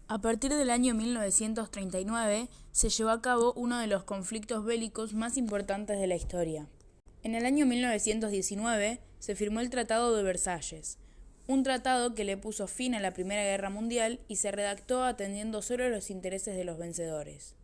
A partir del año 1939 se llevó a cabo uno de los conflictos bélicos más importantes de la historia. En el año 1919 se firmó el Tratado de Versalles, un tratado que le puso fin a la Primera Guerra Mundial y se redactó atendiendo solo a los intereses de los vencedores.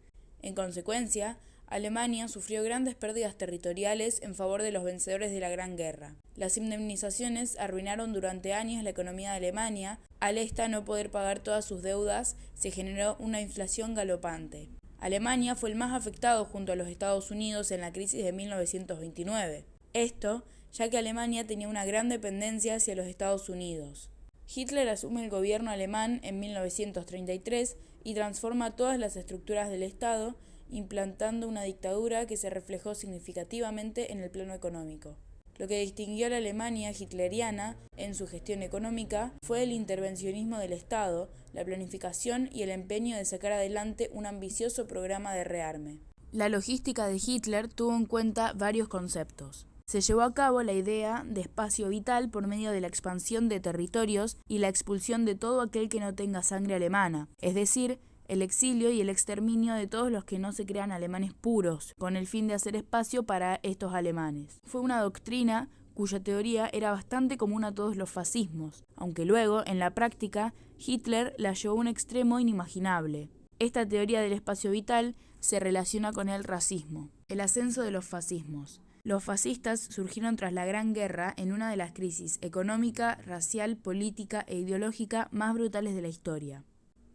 En consecuencia, Alemania sufrió grandes pérdidas territoriales en favor de los vencedores de la Gran Guerra. Las indemnizaciones arruinaron durante años la economía de Alemania. Al esta no poder pagar todas sus deudas, se generó una inflación galopante. Alemania fue el más afectado junto a los Estados Unidos en la crisis de 1929. Esto, ya que Alemania tenía una gran dependencia hacia los Estados Unidos. Hitler asume el gobierno alemán en 1933 y transforma todas las estructuras del Estado, implantando una dictadura que se reflejó significativamente en el plano económico. Lo que distinguió a la Alemania hitleriana en su gestión económica fue el intervencionismo del Estado, la planificación y el empeño de sacar adelante un ambicioso programa de rearme. La logística de Hitler tuvo en cuenta varios conceptos. Se llevó a cabo la idea de espacio vital por medio de la expansión de territorios y la expulsión de todo aquel que no tenga sangre alemana, es decir, el exilio y el exterminio de todos los que no se crean alemanes puros, con el fin de hacer espacio para estos alemanes. Fue una doctrina cuya teoría era bastante común a todos los fascismos, aunque luego, en la práctica, Hitler la llevó a un extremo inimaginable. Esta teoría del espacio vital se relaciona con el racismo. El ascenso de los fascismos. Los fascistas surgieron tras la Gran Guerra en una de las crisis económica, racial, política e ideológica más brutales de la historia.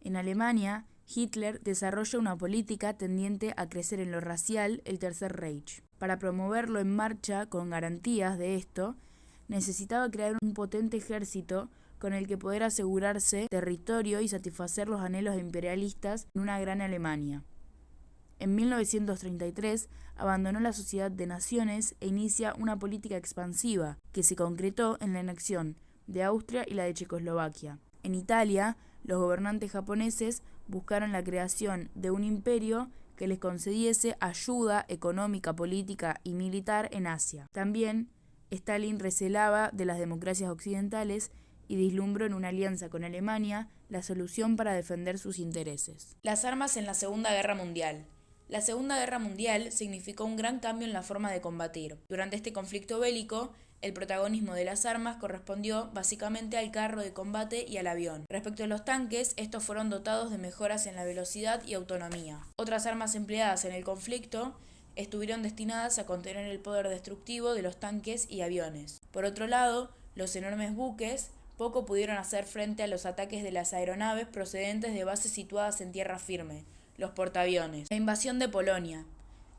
En Alemania, Hitler desarrolla una política tendiente a crecer en lo racial, el Tercer Reich. Para promoverlo en marcha con garantías de esto, necesitaba crear un potente ejército con el que poder asegurarse territorio y satisfacer los anhelos imperialistas en una gran Alemania. En 1933 abandonó la Sociedad de Naciones e inicia una política expansiva que se concretó en la anexión de Austria y la de Checoslovaquia. En Italia, los gobernantes japoneses buscaron la creación de un imperio que les concediese ayuda económica, política y militar en Asia. También, Stalin recelaba de las democracias occidentales y vislumbró en una alianza con Alemania la solución para defender sus intereses. Las armas en la Segunda Guerra Mundial. La Segunda Guerra Mundial significó un gran cambio en la forma de combatir. Durante este conflicto bélico, el protagonismo de las armas correspondió básicamente al carro de combate y al avión. Respecto a los tanques, estos fueron dotados de mejoras en la velocidad y autonomía. Otras armas empleadas en el conflicto estuvieron destinadas a contener el poder destructivo de los tanques y aviones. Por otro lado, los enormes buques poco pudieron hacer frente a los ataques de las aeronaves procedentes de bases situadas en tierra firme, los portaaviones. La invasión de Polonia.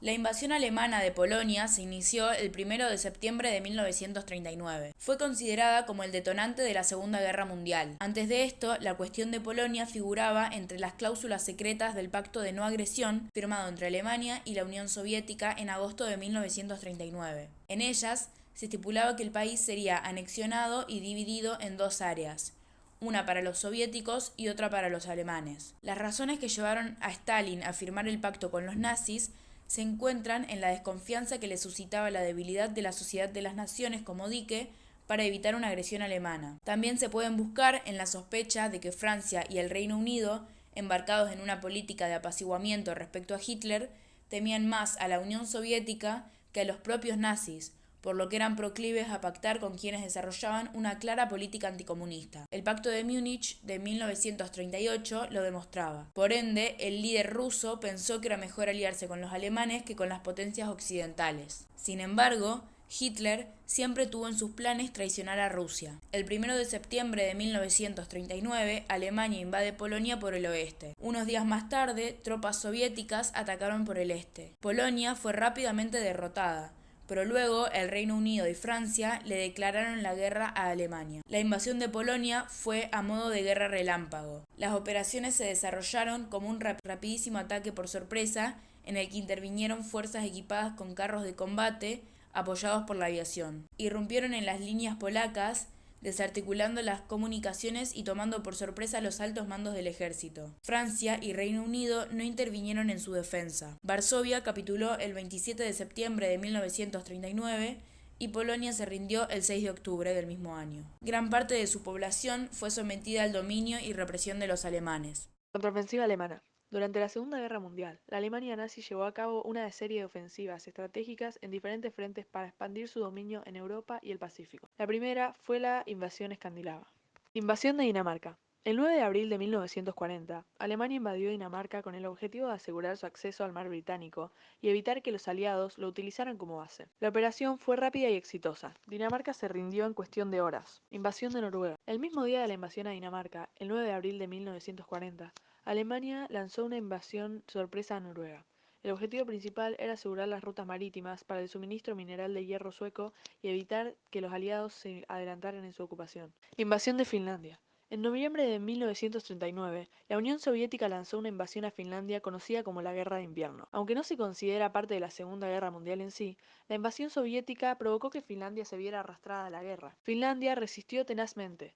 La invasión alemana de Polonia se inició el 1 de septiembre de 1939. Fue considerada como el detonante de la Segunda Guerra Mundial. Antes de esto, la cuestión de Polonia figuraba entre las cláusulas secretas del Pacto de No Agresión firmado entre Alemania y la Unión Soviética en agosto de 1939. En ellas, se estipulaba que el país sería anexionado y dividido en dos áreas, una para los soviéticos y otra para los alemanes. Las razones que llevaron a Stalin a firmar el pacto con los nazis se encuentran en la desconfianza que le suscitaba la debilidad de la Sociedad de las Naciones como dique para evitar una agresión alemana. También se pueden buscar en la sospecha de que Francia y el Reino Unido, embarcados en una política de apaciguamiento respecto a Hitler, temían más a la Unión Soviética que a los propios nazis, por lo que eran proclives a pactar con quienes desarrollaban una clara política anticomunista. El Pacto de Múnich de 1938 lo demostraba. Por ende, el líder ruso pensó que era mejor aliarse con los alemanes que con las potencias occidentales. Sin embargo, Hitler siempre tuvo en sus planes traicionar a Rusia. El 1 de septiembre de 1939, Alemania invade Polonia por el oeste. Unos días más tarde, tropas soviéticas atacaron por el este. Polonia fue rápidamente derrotada, pero luego el Reino Unido y Francia le declararon la guerra a Alemania. La invasión de Polonia fue a modo de guerra relámpago. Las operaciones se desarrollaron como un rapidísimo ataque por sorpresa en el que intervinieron fuerzas equipadas con carros de combate apoyados por la aviación. Irrumpieron en las líneas polacas, desarticulando las comunicaciones y tomando por sorpresa los altos mandos del ejército. Francia y Reino Unido no intervinieron en su defensa. Varsovia capituló el 27 de septiembre de 1939 y Polonia se rindió el 6 de octubre del mismo año. Gran parte de su población fue sometida al dominio y represión de los alemanes. Contraofensiva alemana. Durante la Segunda Guerra Mundial, la Alemania nazi llevó a cabo una serie de ofensivas estratégicas en diferentes frentes para expandir su dominio en Europa y el Pacífico. La primera fue la invasión escandinava. Invasión de Dinamarca. El 9 de abril de 1940, Alemania invadió Dinamarca con el objetivo de asegurar su acceso al mar Británico y evitar que los aliados lo utilizaran como base. La operación fue rápida y exitosa. Dinamarca se rindió en cuestión de horas. Invasión de Noruega. El mismo día de la invasión a Dinamarca, el 9 de abril de 1940, Alemania lanzó una invasión sorpresa a Noruega. El objetivo principal era asegurar las rutas marítimas para el suministro mineral de hierro sueco y evitar que los aliados se adelantaran en su ocupación. Invasión de Finlandia. En noviembre de 1939, la Unión Soviética lanzó una invasión a Finlandia conocida como la Guerra de Invierno. Aunque no se considera parte de la Segunda Guerra Mundial en sí, la invasión soviética provocó que Finlandia se viera arrastrada a la guerra. Finlandia resistió tenazmente,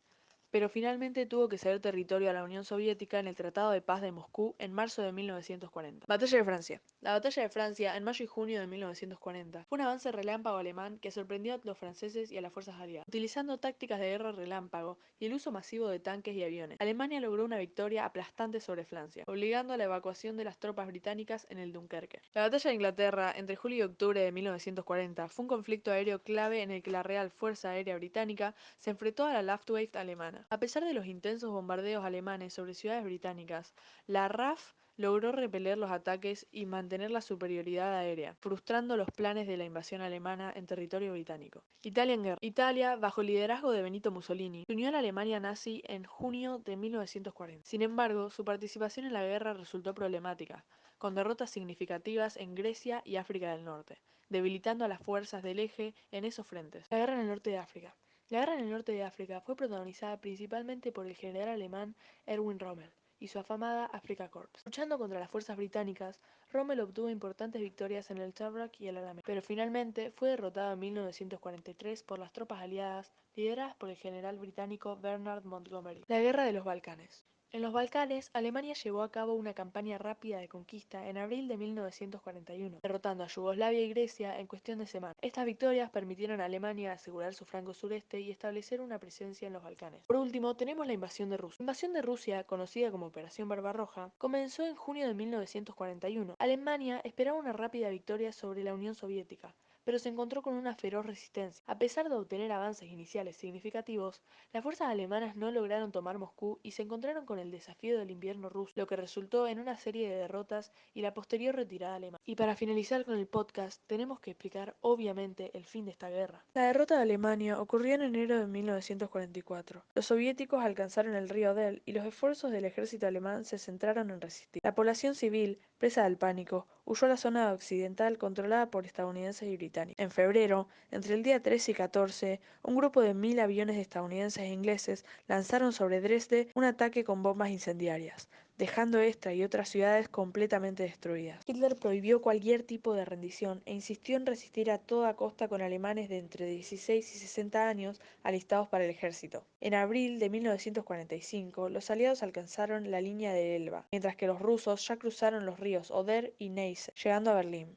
pero finalmente tuvo que ceder territorio a la Unión Soviética en el Tratado de Paz de Moscú en marzo de 1940. Batalla de Francia. La Batalla de Francia, en mayo y junio de 1940, fue un avance relámpago alemán que sorprendió a los franceses y a las fuerzas aliadas. Utilizando tácticas de guerra relámpago y el uso masivo de tanques y aviones, Alemania logró una victoria aplastante sobre Francia, obligando a la evacuación de las tropas británicas en el Dunkerque. La Batalla de Inglaterra, entre julio y octubre de 1940, fue un conflicto aéreo clave en el que la Real Fuerza Aérea Británica se enfrentó a la Luftwaffe alemana. A pesar de los intensos bombardeos alemanes sobre ciudades británicas, la RAF logró repeler los ataques y mantener la superioridad aérea, frustrando los planes de la invasión alemana en territorio británico. Italia en guerra. Italia, bajo el liderazgo de Benito Mussolini, se unió a la Alemania nazi en junio de 1940. Sin embargo, su participación en la guerra resultó problemática, con derrotas significativas en Grecia y África del Norte, debilitando a las fuerzas del eje en esos frentes. La guerra en el norte de África. La guerra en el norte de África fue protagonizada principalmente por el general alemán Erwin Rommel y su afamada Afrika Korps. Luchando contra las fuerzas británicas, Rommel obtuvo importantes victorias en el Tobruk y el Alamein, pero finalmente fue derrotado en 1943 por las tropas aliadas lideradas por el general británico Bernard Montgomery. La Guerra de los Balcanes. En los Balcanes, Alemania llevó a cabo una campaña rápida de conquista en abril de 1941, derrotando a Yugoslavia y Grecia en cuestión de semanas. Estas victorias permitieron a Alemania asegurar su flanco sureste y establecer una presencia en los Balcanes. Por último, tenemos la invasión de Rusia. La invasión de Rusia, conocida como Operación Barbarroja, comenzó en junio de 1941. Alemania esperaba una rápida victoria sobre la Unión Soviética, pero se encontró con una feroz resistencia. A pesar de obtener avances iniciales significativos, las fuerzas alemanas no lograron tomar Moscú y se encontraron con el desafío del invierno ruso, lo que resultó en una serie de derrotas y la posterior retirada alemana. Y para finalizar con el podcast, tenemos que explicar obviamente el fin de esta guerra. La derrota de Alemania ocurrió en enero de 1944. Los soviéticos alcanzaron el río Odel y los esfuerzos del ejército alemán se centraron en resistir. La población civil, presa del pánico, huyó a la zona occidental controlada por estadounidenses y británicos. En febrero, entre el día 13 y 14, un grupo de 1000 aviones estadounidenses e ingleses lanzaron sobre Dresde un ataque con bombas incendiarias, dejando esta y otras ciudades completamente destruidas. Hitler prohibió cualquier tipo de rendición e insistió en resistir a toda costa con alemanes de entre 16 y 60 años alistados para el ejército. En abril de 1945, los aliados alcanzaron la línea de Elba, mientras que los rusos ya cruzaron los ríos Oder y Neisse, llegando a Berlín.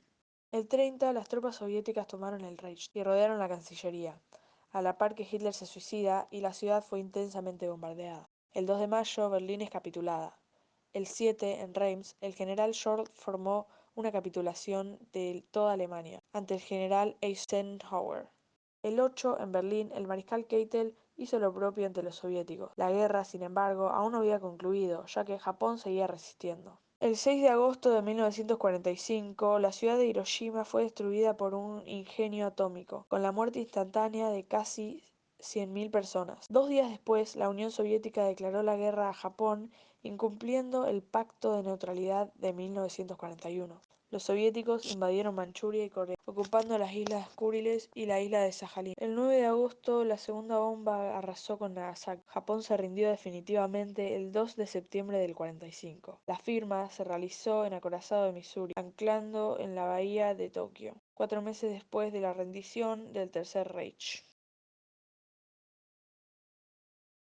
El 30, las tropas soviéticas tomaron el Reich y rodearon la Cancillería, a la par que Hitler se suicida y la ciudad fue intensamente bombardeada. El 2 de mayo, Berlín es capitulada. El 7, en Reims, el general Schorl formó una capitulación de toda Alemania ante el general Eisenhower. El 8, en Berlín, el mariscal Keitel hizo lo propio ante los soviéticos. La guerra, sin embargo, aún no había concluido, ya que Japón seguía resistiendo. El 6 de agosto de 1945, la ciudad de Hiroshima fue destruida por un ingenio atómico, con la muerte instantánea de casi 100.000 personas. 2 días después, la Unión Soviética declaró la guerra a Japón, incumpliendo el Pacto de Neutralidad de 1941. Los soviéticos invadieron Manchuria y Corea, ocupando las islas Kuriles y la isla de Sajalín. El 9 de agosto, la segunda bomba arrasó con Nagasaki. Japón se rindió definitivamente el 2 de septiembre del 45. La firma se realizó en Acorazado de Missouri, anclando en la bahía de Tokio, 4 meses después de la rendición del Tercer Reich.